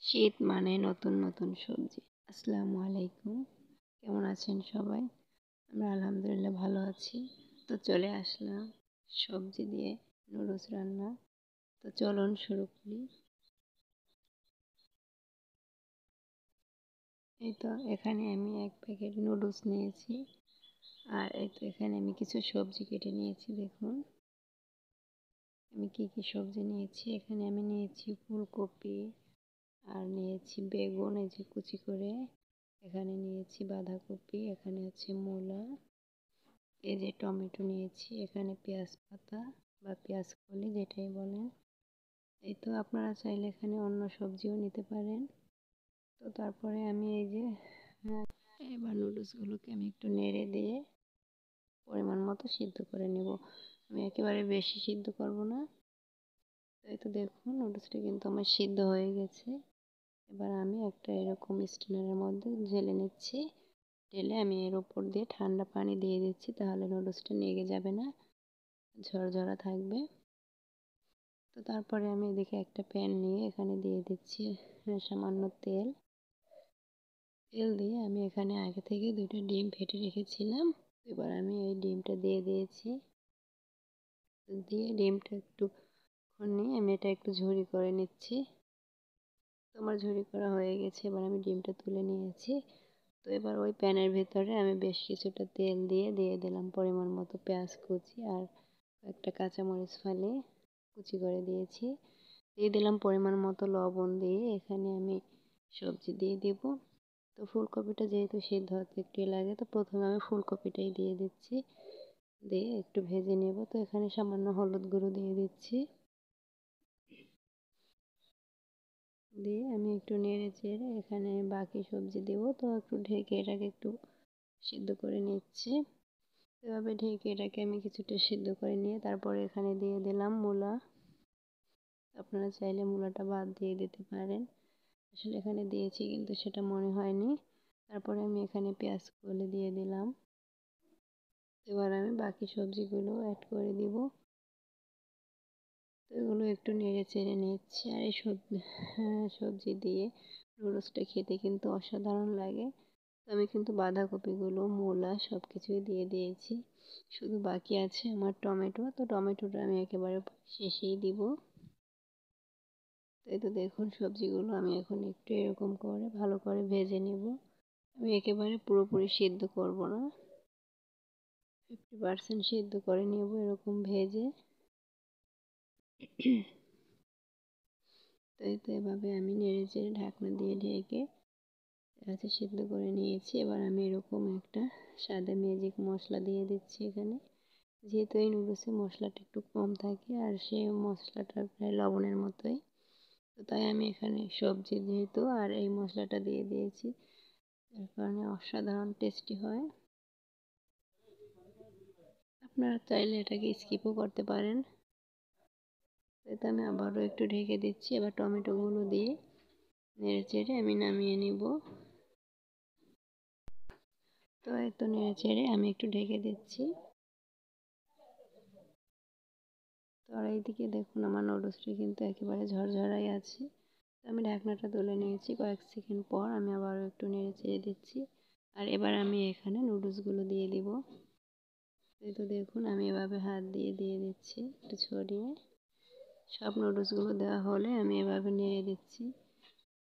শীত মানে নতুন নতুন সবজি। আসসালামু আলাইকুম। কেমন আছেন সবাই? আমরা আলহামদুলিল্লাহ ভালো আছি। তো চলে আসলাম সবজি দিয়ে নুডলস রান্না। তো চলুন শুরু করি। এই তো এখানে আমি 1 প্যাকেট নুডলস নিয়েছি। আর এই তো এখানে আমি কিছু সবজি কেটে নিয়েছি দেখুন। আমি কি সবজি নিয়েছি, এখানে আমি নিয়েছি ফুলকপি, আর নিয়েছি বেগুন এই যে কুচি করে, এখানে নিয়েছি বাঁধাকপি, এখানে আছে মূলা, এই যে টমেটো নিয়েছি, এখানে পেঁয়াজ পাতা বা পেঁয়াজ কলি যেটাই বলেন। এই তো আপনারা চাইলে এখানে অন্য সবজিও নিতে পারেন। তো তারপরে আমি এই যে এবার নুডলসগুলোকে আমি একটু নেড়ে দিয়ে পরিমাণ মতো সিদ্ধ করে নেব। আমি একেবারে বেশি সিদ্ধ করব না। এই তো দেখুন নুডলসটা কিন্তু আমার সিদ্ধ হয়ে গেছে। এবার আমি একটা এরকম স্ট্যান্ডের মধ্যে ঢেলে নিচ্ছি। ঢেলে আমি এর উপর দিয়ে ঠান্ডা পানি দিয়ে দিচ্ছি, তাহলে নুডলসটা লেগে যাবে না, ঝরঝরা থাকবে। তো তারপরে আমি এদিকে একটা প্যান নিয়ে এখানে দিয়ে দিচ্ছি সামান্য তেল। তেল দিয়ে আমি এখানে আগে থেকে 2টা ডিম ফেটে রেখেছিলাম। এবার আমি এই ডিমটা দিয়ে দিয়েছি। দিয়ে ডিমটা একটুক্ষণ নিয়ে আমি এটা একটু ঝুরি করে নিচ্ছি। তো আমার ঝুরি করা হয়ে গেছে, এবার আমি ডিমটা তুলে নিয়েছি। তো এবার ওই প্যানের ভেতরে আমি বেশ কিছুটা তেল দিয়ে দিলাম পরিমাণ মতো পেঁয়াজ কুচি, আর একটা কাঁচামরিচ ফালি কুচি করে দিয়েছি। দিয়ে দিলাম পরিমাণ মতো লবণ, দিয়ে এখানে আমি সবজি দিয়ে দিব। তো ফুলকপিটা যেহেতু সিদ্ধ হতে একটু লাগে, তো প্রথমে আমি ফুলকপিটাই দিয়ে দিচ্ছি। দিয়ে একটু ভেজে নেব। তো এখানে সামান্য হলুদ গুঁড়ো দিয়ে দিচ্ছি। দিয়ে আমি একটু নেড়ে চেড়ে এখানে বাকি সবজি দেব। তো একটু ঢেকে এটাকে একটু সিদ্ধ করে নিচ্ছি। এভাবে ঢেকে এটাকে আমি কিছুটা সিদ্ধ করে নিয়ে তারপরে এখানে দিয়ে দিলাম মূলা। আপনারা চাইলে মূলাটা বাদ দিয়ে দিতে পারেন। আসলে এখানে দিয়েছি কিন্তু সেটা মনে হয়নি। তারপরে আমি এখানে পেঁয়াজ কলি দিয়ে দিলাম। এবার আমি বাকি সবজিগুলো অ্যাড করে দিব। তো এগুলো একটু নেড়ে চেড়ে নিচ্ছি। আর এই সবজি দিয়ে নুডলসটা খেতে কিন্তু অসাধারণ লাগে। তো আমি কিন্তু বাঁধাকপিগুলো, মূলা সব কিছুই দিয়ে দিয়েছি। শুধু বাকি আছে আমার টমেটো। তো টমেটোটা আমি একেবারে শেষেই দিব। তো এই তো দেখুন সবজিগুলো আমি এখন একটু এরকম করে ভালো করে ভেজে নেব। আমি একেবারে পুরোপুরি সিদ্ধ করব না, 50% সিদ্ধ করে নেব এরকম ভেজে। তো এই তো এভাবে আমি নেড়ে চেড়ে ঢাকনা দিয়ে ঢেকে সিদ্ধ করে নিয়েছি। এবার আমি এরকম একটা সাদা ম্যাজিক মশলা দিয়ে দিচ্ছি এখানে। যেহেতু এই নুডলসে মশলাটা একটু কম থাকে, আর সেই মশলাটা প্রায় লবণের মতোই, তো তাই আমি এখানে সবজি যেহেতু আর এই মশলাটা দিয়ে দিয়েছি, যার কারণে অসাধারণ টেস্টি হয়। আপনারা চাইলে এটাকে স্কিপও করতে পারেন। তো আমি আবারও একটু ঢেকে দিচ্ছি। এবার টমেটোগুলো দিয়ে নেড়ে চেড়ে আমি নামিয়ে নিব। তো এই তো নেড়ে চেড়ে আমি একটু ঢেকে দিচ্ছি। তো আর এইদিকে দেখুন আমার নুডলসটা কিন্তু একেবারে ঝরঝরাই আছে। তো আমি ঢাকনাটা তুলে নিয়েছি। কয়েক সেকেন্ড পর আমি আবারও একটু নেড়ে চেড়ে দিচ্ছি। আর এবার আমি এখানে নুডলসগুলো দিয়ে দিব। এই তো দেখুন আমি এভাবে হাত দিয়ে দিচ্ছি একটু ছড়িয়ে। সব নুডলসগুলো দেওয়া হলে আমি এভাবে নেড়ে দিচ্ছি।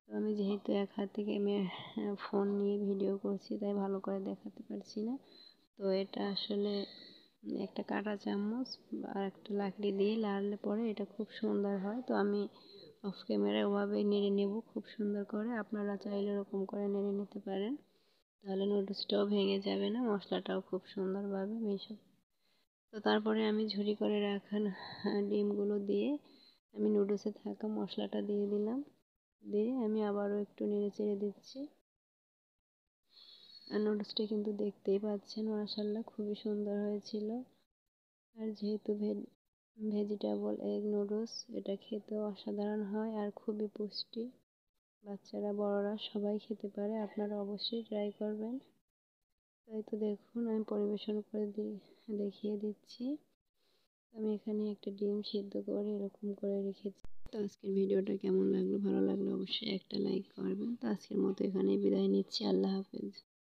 তো আমি যেহেতু এক হাত থেকে আমি ফোন নিয়ে ভিডিও করছি, তাই ভালো করে দেখাতে পারছি না। তো এটা আসলে একটা কাঁটা চামচ আর একটা লাকড়ি দিয়ে লাড়লে পরে এটা খুব সুন্দর হয়। তো আমি অফ ক্যামেরায় ওভাবেই নেড়ে নেব খুব সুন্দর করে। আপনারা চাইলে এরকম করে নেড়ে নিতে পারেন, তাহলে নুডলসটাও ভেঙে যাবে না, মশলাটাও খুব সুন্দরভাবে মিশবে। তো তারপরে আমি ঝুরি করে রাখা ডিমগুলো দিয়ে আমি নুডলসে থাকা মশলাটা দিয়ে দিলাম। দিয়ে আমি আবারও একটু নেড়ে চেড়ে দিচ্ছি। আর নুডলসটা কিন্তু দেখতেই পাচ্ছেন মাশাআল্লাহ খুবই সুন্দর হয়েছিল। আর যেহেতু ভেজিটেবল এগ নুডলস, এটা খেতেও অসাধারণ হয় আর খুবই পুষ্টি। বাচ্চারা বড়রা সবাই খেতে পারে, আপনারা অবশ্যই ট্রাই করবেন। তাই তো দেখুন আমি পরিবেশন করে দেখিয়ে দিচ্ছি। আমি এখানে একটা ডিম সিদ্ধ করে এরকম করে রেখেছি। তো আজকের ভিডিওটা কেমন লাগলো, ভালো লাগলো অবশ্যই একটা লাইক করবেন। তো আজকের মতো এখানেই বিদায় নিচ্ছি। আল্লাহ হাফেজ।